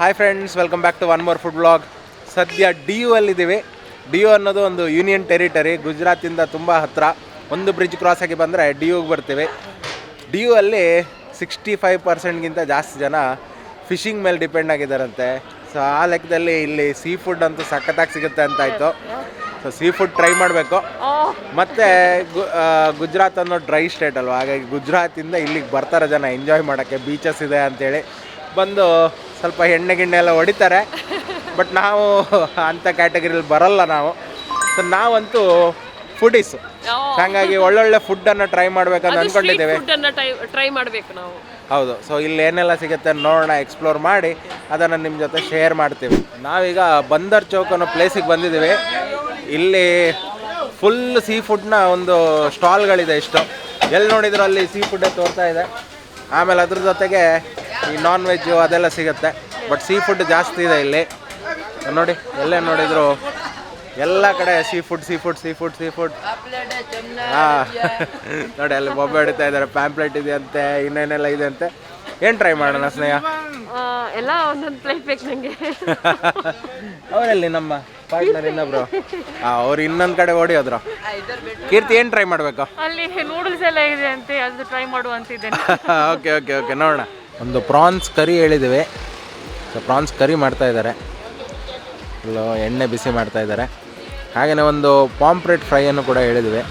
Hi friends, welcome back to one more food vlog. ಸದ್ಯ D U ಅಲ್ಲಿದ್ದೀವಿ. D U ಅನ್ನೋದು ಒಂದು union territory, ಗುಜರಾತಿಂದ ತುಂಬ ಹತ್ತಿರ. ಒಂದು ಬ್ರಿಡ್ಜ್ ಕ್ರಾಸ್ ಆಗಿ ಬಂದರೆ ಡಿ ಯುಗೆ ಬರ್ತೀವಿ. ಡಿ ಯು ಅಲ್ಲಿ 65% ಜಾಸ್ತಿ ಜನ ಫಿಶಿಂಗ್ ಮೇಲೆ ಡಿಪೆಂಡ್ ಆಗಿದ್ದಾರಂತೆ. ಸೊ ಆ ಲೆಕ್ಕದಲ್ಲಿ ಇಲ್ಲಿ ಸೀ ಫುಡ್ ಅಂತೂ ಸಖತ್ತಾಗಿ ಸಿಗುತ್ತೆ ಅಂತ ಆಯಿತು. ಸೊ ಸೀ ಫುಡ್ ಟ್ರೈ ಮಾಡಬೇಕು. ಮತ್ತು ಗುಜರಾತ್ ಅನ್ನೋ ಡ್ರೈ ಸ್ಟೇಟ್ ಅಲ್ವಾ, ಹಾಗಾಗಿ ಗುಜರಾತಿಂದ ಇಲ್ಲಿಗೆ ಬರ್ತಾರೆ ಜನ ಎಂಜಾಯ್ ಮಾಡೋಕ್ಕೆ. ಬೀಚಸ್ ಇದೆ ಅಂಥೇಳಿ ಬಂದು ಸ್ವಲ್ಪ ಎಣ್ಣೆ ಗಿಣ್ಣೆ ಎಲ್ಲ ಹೊಡಿತಾರೆ. ಬಟ್ ನಾವು ಅಂಥ ಕ್ಯಾಟಗರಿಲಿ ಬರಲ್ಲ ನಾವು. ಸೊ ನಾವಂತೂ ಫುಡೀಸು, ಹಾಗಾಗಿ ಒಳ್ಳೊಳ್ಳೆ ಫುಡ್ಡನ್ನು ಟ್ರೈ ಮಾಡ್ಬೇಕಂತ ಅಂದ್ಕೊಂಡಿದ್ದೇವೆ. ಟ್ರೈ ಮಾಡಬೇಕು ನಾವು. ಹೌದು. ಸೊ ಇಲ್ಲಿ ಏನೆಲ್ಲ ಸಿಗುತ್ತೆ ನೋಡೋಣ, ಎಕ್ಸ್ಪ್ಲೋರ್ ಮಾಡಿ ಅದನ್ನು ನಿಮ್ಮ ಜೊತೆ ಶೇರ್ ಮಾಡ್ತೀವಿ. ನಾವೀಗ ಬಂದರ್ ಚೌಕ್ ಅನ್ನೋ ಪ್ಲೇಸಿಗೆ ಬಂದಿದ್ದೀವಿ. ಇಲ್ಲಿ ಫುಲ್ ಸೀ ಫುಡ್ನ ಒಂದು ಸ್ಟಾಲ್ಗಳಿದೆ. ಇಷ್ಟು ಎಲ್ಲಿ ನೋಡಿದ್ರು ಅಲ್ಲಿ ಸೀ ಫುಡ್ಡೇ ತೋರ್ತಾ ಇದೆ. ಆಮೇಲೆ ಅದ್ರ ಜೊತೆಗೆ ಈ ನಾನ್ ವೆಜ್ಜು ಅದೆಲ್ಲ ಸಿಗುತ್ತೆ. ಬಟ್ ಸೀ ಫುಡ್ ಜಾಸ್ತಿ ಇದೆ ಇಲ್ಲಿ. ನೋಡಿ, ಎಲ್ಲೇ ನೋಡಿದ್ರು ಎಲ್ಲ ಕಡೆ ಸೀ ಫುಡ್. ಹಾಂ, ನೋಡಿ ಅಲ್ಲಿ ಬೊಬ್ಬೆ ಹೊಡಿತಾ ಇದ್ದಾರೆ, ಪ್ಯಾಂಪ್ಲೆಟ್ ಇದೆ ಅಂತೆ, ಇನ್ನೇನೆಲ್ಲ ಇದೆ ಅಂತೆ. ಏನು ಟ್ರೈ ಮಾಡೋಣ ಸ್ನೇಹ? ಎಲ್ಲ ಒಂದೊಂದು ಪ್ಲೇಟ್ ಬೇಕು ನನಗೆ. ಅವರಲ್ಲಿ ನಮ್ಮ ಪಾರ್ಟ್ನರ್ ಇನ್ನೊಬ್ರು, ಅವ್ರು ಇನ್ನೊಂದು ಕಡೆ ಓಡಿ ಹೋದ್ರು. ಕೀರ್ತಿ ಏನು ಟ್ರೈ ಮಾಡಬೇಕು? ಅಲ್ಲಿ ನೂಡಲ್ಸ್ ಎಲ್ಲ ಇದೆ ಅಂತೆ, ಅದು ಟ್ರೈ ಮಾಡುವ ಅಂತಿದ್ದೇನೆ. ಓಕೆ ನೋಡೋಣ. ಒಂದು ಪ್ರಾನ್ಸ್ ಕರಿ ಹೇಳಿದ್ದೀವಿ. ಸೊ ಪ್ರಾನ್ಸ್ ಕರಿ ಮಾಡ್ತಾ ಇದ್ದಾರೆ, ಇಲ್ಲೋ ಎಣ್ಣೆ ಬಿಸಿ ಮಾಡ್ತಾ ಇದ್ದಾರೆ. ಹಾಗೆಯೇ ಒಂದು ಪಾಂಪ್ರೆಟ್ ಫ್ರೈಯನ್ನು ಕೂಡ ಹೇಳಿದ್ವಿ.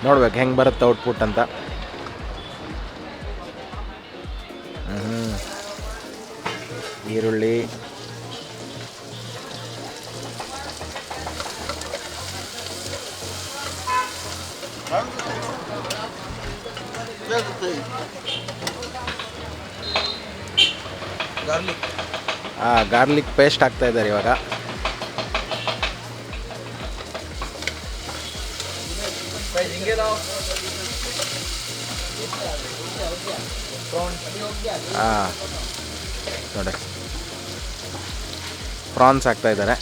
ನೋಡ್ಬೇಕು ಹೆಂಗೆ ಬರುತ್ತೆ ಔಟ್ಪುಟ್ ಅಂತ. ಈರುಳ್ಳಿ, ಗಾರ್ಲಿಕ್ ಪೇಸ್ಟ್ ಹಾಕ್ತಾ ಇದ್ದಾರೆ ಇವಾಗ. ನೋಡಿ, ಪ್ರಾನ್ಸ್ ಹಾಕ್ತಾ ಇದ್ದಾರೆ.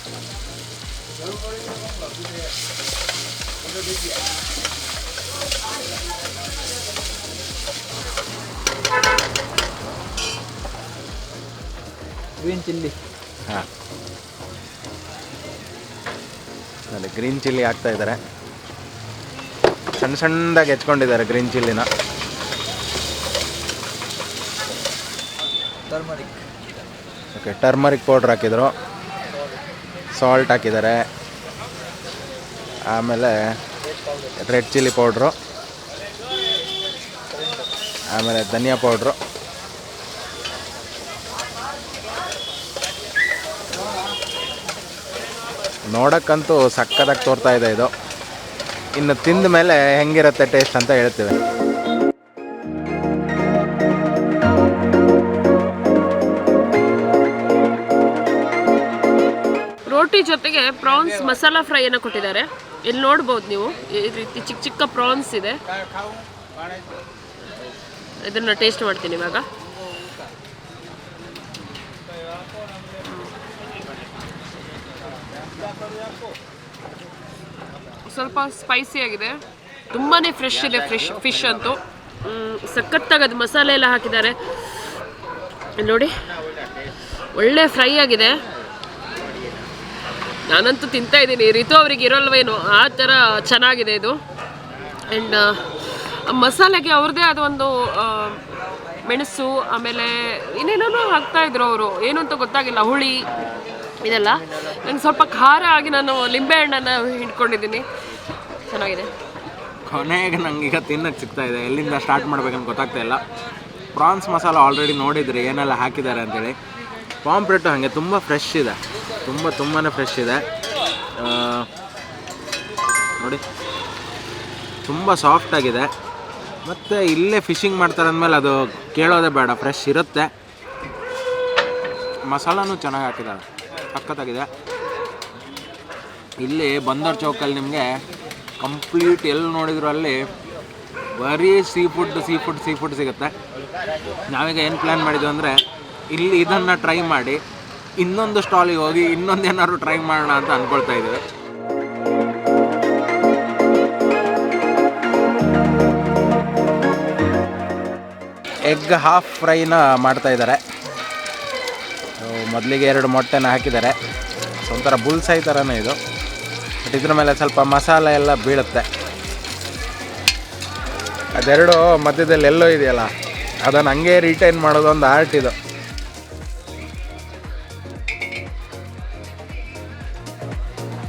ಗ್ರೀನ್ ಚಿಲ್ಲಿ, ಹಾಂ ನೋಡಿ, ಗ್ರೀನ್ ಚಿಲ್ಲಿ ಹಾಕ್ತಾ ಇದ್ದಾರೆ. ಸಣ್ಣದಾಗಿ ಹೆಚ್ಕೊಂಡಿದ್ದಾರೆ ಗ್ರೀನ್ ಚಿಲ್ಲಿನ. ಓಕೆ, ಟರ್ಮರಿಕ್ ಪೌಡ್ರ್ ಹಾಕಿದರು, ಸಾಲ್ಟ್ ಹಾಕಿದ್ದಾರೆ, ಆಮೇಲೆ ರೆಡ್ ಚಿಲ್ಲಿ ಪೌಡ್ರು, ಆಮೇಲೆ ಧನಿಯಾ ಪೌಡ್ರು. ನೋಡೋಕ್ಕಂತೂ ಸಕ್ಕತ್ತಾಗಿ ತೋರ್ತಾ ಇದೆ ಇದು. ಇನ್ನು ತಿಂದ ಮೇಲೆ ಹೆಂಗಿರುತ್ತೆ ಟೇಸ್ಟ್ ಅಂತ ಹೇಳ್ತೀವಿ. ರೋಟಿ ಜೊತೆಗೆ ಪ್ರಾನ್ಸ್ ಮಸಾಲಾ ಫ್ರೈಯನ್ನು ಕೊಟ್ಟಿದ್ದಾರೆ. ಇಲ್ಲಿ ನೋಡ್ಬೋದು ನೀವು, ಈ ರೀತಿ ಚಿಕ್ಕ ಚಿಕ್ಕ ಪ್ರಾನ್ಸ್ ಇದೆ. ಇದನ್ನು ಟೇಸ್ಟ್ ಮಾಡ್ತೀನಿ ಇವಾಗ. ಸ್ವಲ್ಪ ಸ್ಪೈಸಿ ಆಗಿದೆ, ತುಂಬಾ ಫ್ರೆಶ್ ಇದೆ. ಫಿಶ್ ಅಂತೂ ಸಖತ್ತಾಗದು, ಮಸಾಲೆ ಎಲ್ಲ ಹಾಕಿದ್ದಾರೆ ನೋಡಿ, ಒಳ್ಳೆ ಫ್ರೈ ಆಗಿದೆ. ನಾನಂತೂ ತಿಂತಾ ಇದ್ದೀನಿ, ರಿತು ಅವ್ರಿಗೆ ಇರೋಲ್ವೇನೋ ಆ ಥರ ಚೆನ್ನಾಗಿದೆ ಇದು. ಆ್ಯಂಡ್ ಮಸಾಲೆಗೆ ಅವ್ರದ್ದೇ ಆದ ಒಂದು ಮೆಣಸು, ಆಮೇಲೆ ಇನ್ನೇನೋ ಹಾಕ್ತಾಯಿದ್ರು ಅವರು, ಏನು ಅಂತ ಗೊತ್ತಾಗಿಲ್ಲ, ಹುಳಿ ಇದೆಲ್ಲ. ನಂಗೆ ಸ್ವಲ್ಪ ಖಾರ ಆಗಿ ನಾನು ಲಿಂಬೆ ಹಣ್ಣನ್ನು ಹಿಂಡ್ಕೊಂಡಿದ್ದೀನಿ. ಚೆನ್ನಾಗಿದೆ. ಕೊನೆಗೆ ನಂಗೆ ಈಗ ತಿನ್ನಕ್ಕೆ ಸಿಗ್ತಾ ಇದೆ. ಎಲ್ಲಿಂದ ಸ್ಟಾರ್ಟ್ ಮಾಡ್ಬೇಕಂತ ಗೊತ್ತಾಗ್ತಾ ಇಲ್ಲ. ಪ್ರಾನ್ಸ್ ಮಸಾಲ ಆಲ್ರೆಡಿ ನೋಡಿದ್ರಿ ಏನೆಲ್ಲ ಹಾಕಿದ್ದಾರೆ ಅಂತೇಳಿ. ಪಾಂಪ್ರೆಟ್ಟು ಹಾಗೆ ತುಂಬ ಫ್ರೆಶ್ ಇದೆ, ತುಂಬಾ ಫ್ರೆಶ್ ಇದೆ ನೋಡಿ, ತುಂಬ ಸಾಫ್ಟಾಗಿದೆ. ಮತ್ತು ಇಲ್ಲೇ ಫಿಶಿಂಗ್ ಮಾಡ್ತಾರೆ ಅಂದಮೇಲೆ ಅದು ಕೇಳೋದೇ ಬೇಡ, ಫ್ರೆಶ್ ಇರುತ್ತೆ. ಮಸಾಲನೂ ಚೆನ್ನಾಗಿ ಹಾಕಿದ್ದಾರೆ, ಸಖತ್ತಾಗಿದೆ. ಇಲ್ಲಿ ಬಂದರ್ ಚೌಕಲ್ಲಿ ನಿಮಗೆ ಕಂಪ್ಲೀಟ್ ಎಲ್ಲಿ ನೋಡಿದ್ರು ಅಲ್ಲಿ ಬರೀ ಸೀ ಫುಡ್ ಸಿಗುತ್ತೆ. ನಾವೀಗ ಏನು ಪ್ಲ್ಯಾನ್ ಮಾಡಿದ್ವಿ ಅಂದರೆ, ಇಲ್ಲಿ ಇದನ್ನು ಟ್ರೈ ಮಾಡಿ ಇನ್ನೊಂದು ಸ್ಟಾಲಿಗೆ ಹೋಗಿ ಇನ್ನೊಂದೇನಾದ್ರು ಟ್ರೈ ಮಾಡೋಣ ಅಂತ ಅಂದ್ಕೊಳ್ತಾ ಇದ್ದೀವಿ. ಎಗ್ ಹಾಫ್ ಫ್ರೈನ ಮಾಡ್ತಾಯಿದ್ದಾರೆ. ಮೊದಲಿಗೆ 2 ಮೊಟ್ಟೆನ ಹಾಕಿದ್ದಾರೆ. ಸೊ ಒಂಥರ ಬುಲ್ಸೈ ಥರನೇ ಇದು, ಬಟ್ ಇದ್ರ ಮೇಲೆ ಸ್ವಲ್ಪ ಮಸಾಲೆ ಎಲ್ಲ ಬೀಳುತ್ತೆ. ಅದೆರಡು ಮಧ್ಯದಲ್ಲಿ ಎಲ್ಲೋ ಇದೆಯಲ್ಲ, ಅದನ್ನು ಹಂಗೆ ರಿಟೈನ್ ಮಾಡೋದು ಒಂದು ಆರ್ಟ್ ಇದು.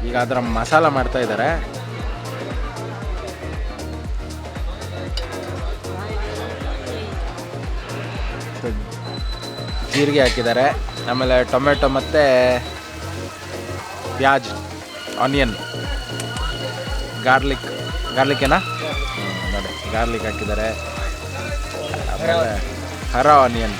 ಈಗ ಅದರ ಮಸಾಲ ಮಾಡ್ತಾ ಇದ್ದಾರೆ. ಜೀರಿಗೆ ಹಾಕಿದ್ದಾರೆ, ಆಮೇಲೆ ಟೊಮೆಟೊ ಮತ್ತು ಪ್ಯಾಜ್, ಆನಿಯನ್, ಗಾರ್ಲಿಕ್ ಏನಾ ನೋಡಿ, ಗಾರ್ಲಿಕ್ ಹಾಕಿದ್ದಾರೆ. ಆಮೇಲೆ ಹರ ಆನಿಯನ್,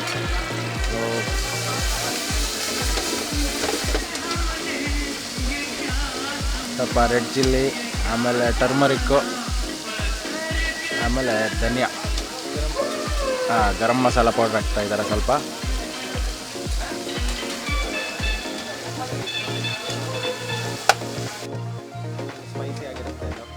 ಸ್ವಲ್ಪ ರೆಡ್ ಚಿಲ್ಲಿ, ಆಮೇಲೆ ಟರ್ಮರಿಕ್ಕು, ಆಮೇಲೆ ಧನಿಯಾ, ಗರಂ ಮಸಾಲ ಪೌಡ್ರ್ ಹಾಕ್ತಾ ಇದ್ದಾರೆ ಸ್ವಲ್ಪ. ಸ್ಪೈಸಿ ಆಗಿರುತ್ತೆ ಇದು.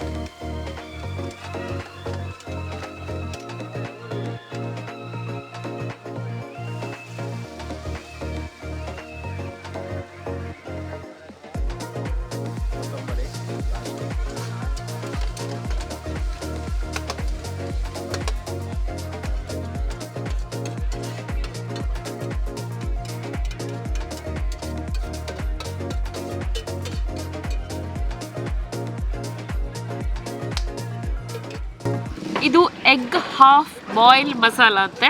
ಇದು ಎಗ್ ಹಾಫ್ ಬಾಯ್ಲ್ ಮಸಾಲ ಅಂತೆ.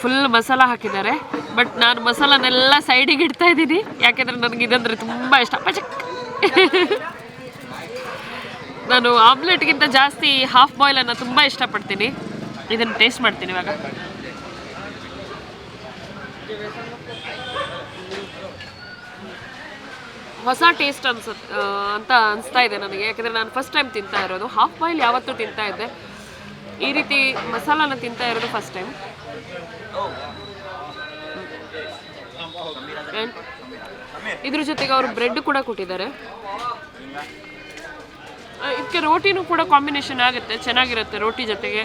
ಫುಲ್ ಮಸಾಲ ಹಾಕಿದ್ದಾರೆ, ಬಟ್ ನಾನು ಮಸಾಲನೆಲ್ಲ ಸೈಡಿಗೆ ಇಡ್ತಾ ಇದ್ದೀನಿ, ಯಾಕೆಂದರೆ ನನಗೆ ಇದಂದರೆ ತುಂಬ ಇಷ್ಟ. ನಾನು ಆಮ್ಲೆಟ್ಗಿಂತ ಜಾಸ್ತಿ ಹಾಫ್ ಬಾಯ್ಲನ್ನು ತುಂಬ ಇಷ್ಟಪಡ್ತೀನಿ. ಇದನ್ನು ಟೇಸ್ಟ್ ಮಾಡ್ತೀನಿ ಇವಾಗ. ಹೊಸ ಟೇಸ್ಟ್ ಅಂತ ಅನಿಸ್ತಾ ಇದೆ ನನಗೆ, ಯಾಕೆಂದರೆ ನಾನು ಫಸ್ಟ್ ಟೈಮ್ ತಿಂತಾ ಇರೋದು. ಹಾಫ್ ಬಾಯ್ಲ್ ಯಾವತ್ತೂ ತಿಂತಾ ಇದ್ದೆ, ಈ ರೀತಿ ಮಸಾಲಾನ ತಿಂತಾ ಇರೋದು ಫಸ್ಟ್ ಟೈಮ್. ಇದ್ರ ಜೊತೆಗೆ ಅವರು ಬ್ರೆಡ್ ಕೂಡ ಕೊಟ್ಟಿದ್ದಾರೆ. ಇದಕ್ಕೆ ರೋಟಿನೂ ಕೂಡ ಕಾಂಬಿನೇಷನ್ ಆಗುತ್ತೆ, ಚೆನ್ನಾಗಿರುತ್ತೆ ರೋಟಿ ಜೊತೆಗೆ.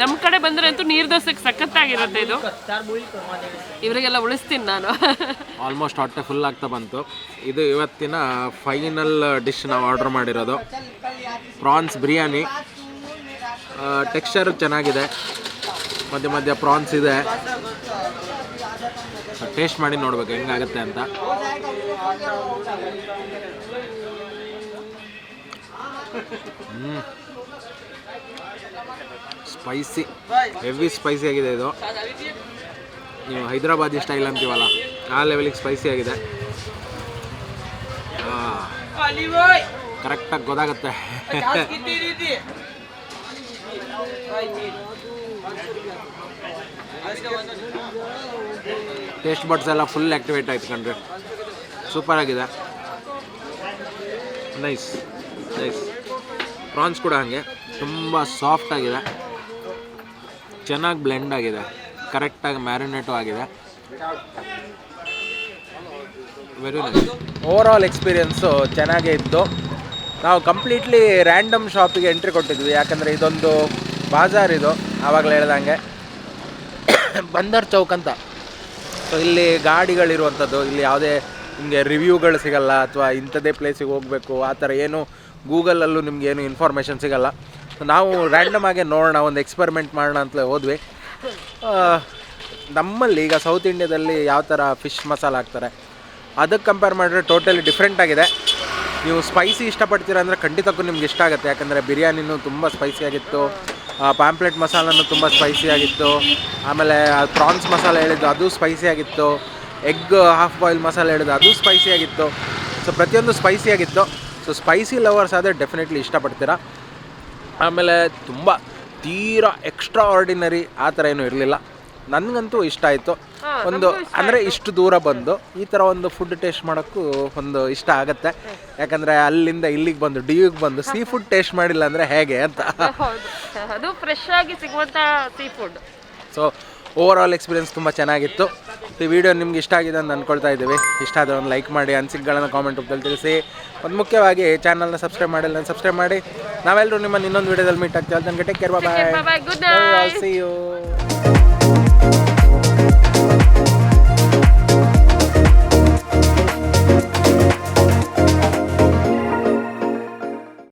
ನಮ್ಮ ಕಡೆ ಬಂದರೆ ಅಂತೂ ನೀರು ದೋಸೆಗೆ ಸಖತ್ತಾಗಿರುತ್ತೆ ಇದು. ಇವರಿಗೆಲ್ಲ ಉಳಿಸ್ತೀನಿ ನಾನು. ಆಲ್ಮೋಸ್ಟ್ ಹೊಟ್ಟೆ ಫುಲ್ ಆಗ್ತಾ ಬಂತು. ಇದು ಇವತ್ತಿನ ಫೈನಲ್ ಡಿಶ್ ನಾವು ಆರ್ಡರ್ ಮಾಡಿರೋದು, ಪ್ರಾನ್ಸ್ ಬಿರಿಯಾನಿ. ಟೆಕ್ಸ್ಚರ್ ಚೆನ್ನಾಗಿದೆ, ಮಧ್ಯ ಮಧ್ಯ ಪ್ರಾನ್ಸ್ ಇದೆ. ಟೇಸ್ಟ್ ಮಾಡಿ ನೋಡ್ಬೇಕು ಹೆಂಗಾಗುತ್ತೆ ಅಂತ. ಸ್ಪೈಸಿ, ಹೆವಿ ಸ್ಪೈಸಿ ಆಗಿದೆ ಇದು. ನೀವು ಹೈದರಾಬಾದಿ ಸ್ಟೈಲ್ ಅಂತೀವಲ್ಲ, ಆ ಲೆವೆಲಿಗೆ ಸ್ಪೈಸಿ ಆಗಿದೆ. ಕರೆಕ್ಟಾಗಿ ಗೊತ್ತಾಗುತ್ತೆ. ಟೇಸ್ಟ್ ಬಡ್ಸ್ ಎಲ್ಲ ಫುಲ್ ಆ್ಯಕ್ಟಿವೇಟ್ ಆಯ್ತು ಕಣ್ರಿ. ಸೂಪರ್ ಆಗಿದೆ, ನೈಸ್ ನೈಸ್. ಪ್ರಾನ್ಸ್ ಕೂಡ ಹಾಗೆ ತುಂಬ ಸಾಫ್ಟ್ ಆಗಿದೆ, ಚೆನ್ನಾಗಿ ಬ್ಲೆಂಡ್ ಆಗಿದೆ, ಕರೆಕ್ಟಾಗಿ ಮ್ಯಾರಿನೇಟು ಆಗಿದೆ. Very nice. ಓವರಾಲ್ ಎಕ್ಸ್ಪೀರಿಯನ್ಸು ಚೆನ್ನಾಗೇ ಇತ್ತು. ನಾವು ಕಂಪ್ಲೀಟ್ಲಿ ರ್ಯಾಂಡಮ್ ಶಾಪಿಗೆ ಎಂಟ್ರಿ ಕೊಟ್ಟಿದ್ವಿ, ಯಾಕಂದರೆ ಇದೊಂದು ಬಾಜಾರ್ ಇದು, ಆವಾಗಲೇ ಹೇಳ್ದಂಗೆ ಬಂದರ್ ಚೌಕ್ ಅಂತ. ಸೊ ಇಲ್ಲಿ ಗಾಡಿಗಳಿರುವಂಥದ್ದು, ಇಲ್ಲಿ ಯಾವುದೇ ನಿಮಗೆ ರಿವ್ಯೂಗಳು ಸಿಗಲ್ಲ, ಅಥವಾ ಇಂಥದ್ದೇ ಪ್ಲೇಸಿಗೆ ಹೋಗಬೇಕು ಆ ಥರ ಏನು ಗೂಗಲಲ್ಲೂ ನಿಮಗೇನು ಇನ್ಫಾರ್ಮೇಷನ್ ಸಿಗಲ್ಲ. ನಾವು ರ್ಯಾಂಡಮ್ ಆಗಿ ನೋಡೋಣ, ಒಂದು ಎಕ್ಸ್ಪೆರಿಮೆಂಟ್ ಮಾಡೋಣ ಅಂತಲೇ ಹೋದ್ವಿ. ನಮ್ಮಲ್ಲಿ ಈಗ ಸೌತ್ ಇಂಡಿಯಾದಲ್ಲಿ ಯಾವ ಥರ ಫಿಶ್ ಮಸಾಲ ಹಾಕ್ತಾರೆ ಅದಕ್ಕೆ ಕಂಪೇರ್ ಮಾಡಿದ್ರೆ ಟೋಟಲಿ ಡಿಫ್ರೆಂಟ್ ಆಗಿದೆ. ನೀವು ಸ್ಪೈಸಿ ಇಷ್ಟಪಡ್ತೀರ ಅಂದರೆ ಖಂಡಿತಕ್ಕೂ ನಿಮ್ಗೆ ಇಷ್ಟ ಆಗುತ್ತೆ, ಯಾಕಂದರೆ ಬಿರಿಯಾನಿನೂ ತುಂಬ ಸ್ಪೈಸಿಯಾಗಿತ್ತು, ಪಾಂಪ್ಲೆಟ್ ಮಸಾಲನೂ ತುಂಬ ಸ್ಪೈಸಿಯಾಗಿತ್ತು, ಆಮೇಲೆ ಪ್ರಾನ್ಸ್ ಮಸಾಲ ಹೇಳಿದ್ದು ಅದು ಸ್ಪೈಸಿಯಾಗಿತ್ತು, ಎಗ್ ಹಾಫ್ ಬಾಯ್ಲ್ ಮಸಾಲ ಹೇಳಿದ್ದು ಅದು ಸ್ಪೈಸಿಯಾಗಿತ್ತು. ಸೊ ಪ್ರತಿಯೊಂದು ಸ್ಪೈಸಿಯಾಗಿತ್ತು. ಸೊ ಸ್ಪೈಸಿ ಲವರ್ಸ್ ಆದರೆ ಡೆಫಿನೆಟ್ಲಿ ಇಷ್ಟಪಡ್ತೀರಾ. ಆಮೇಲೆ ತುಂಬ ತೀರಾ ಎಕ್ಸ್ಟ್ರಾ ಆರ್ಡಿನರಿ ಆ ಥರ ಏನೂ ಇರಲಿಲ್ಲ. ನನಗಂತೂ ಇಷ್ಟ ಆಯಿತು. ಒಂದು ಅಂದರೆ ಇಷ್ಟು ದೂರ ಬಂದು ಈ ಥರ ಒಂದು ಫುಡ್ ಟೇಸ್ಟ್ ಮಾಡೋಕ್ಕೂ ಒಂದು ಇಷ್ಟ ಆಗುತ್ತೆ, ಯಾಕಂದರೆ ಅಲ್ಲಿಂದ ಇಲ್ಲಿಗೆ ಬಂದು ಡಿಯುಗೆ ಬಂದು ಸೀ ಫುಡ್ ಟೇಸ್ಟ್ ಮಾಡಿಲ್ಲ ಅಂದರೆ ಹೇಗೆ ಅಂತ. ಅದು ಫ್ರೆಶ್ ಆಗಿ ಸಿಗುವಂಥ seafood. So overall experience ತುಂಬ ಚೆನ್ನಾಗಿತ್ತು. ಈ ವಿಡಿಯೋ ನಿಮ್ಗೆ ಇಷ್ಟ ಆಗಿದೆ ಅಂತ ಅಂದ್ಕೊಳ್ತಾ ಇದ್ದೀವಿ. ಇಷ್ಟ ಆದರೆ ಒಂದು ಲೈಕ್ ಮಾಡಿ, ಅನಿಸಿಕೆಗಳನ್ನು ಕಾಮೆಂಟ್ ರೂಪದಲ್ಲಿ ತಿಳಿಸಿ. ಒಂದು ಮುಖ್ಯವಾಗಿ ಚಾನಲ್ನ ಸಬ್ಸ್ಕ್ರೈಬ್ ಮಾಡಿಲ್ಲ ಸಬ್ಸ್ಕ್ರೈಬ್ ಮಾಡಿ. ನಾವೆಲ್ಲರೂ ನಿಮ್ಮನ್ನು ಇನ್ನೊಂದು ವಿಡಿಯೋದಲ್ಲಿ ಮೀಟ್ ಆಗ್ತೀವಿ. ಅದನ್ನು take care, bye, see you.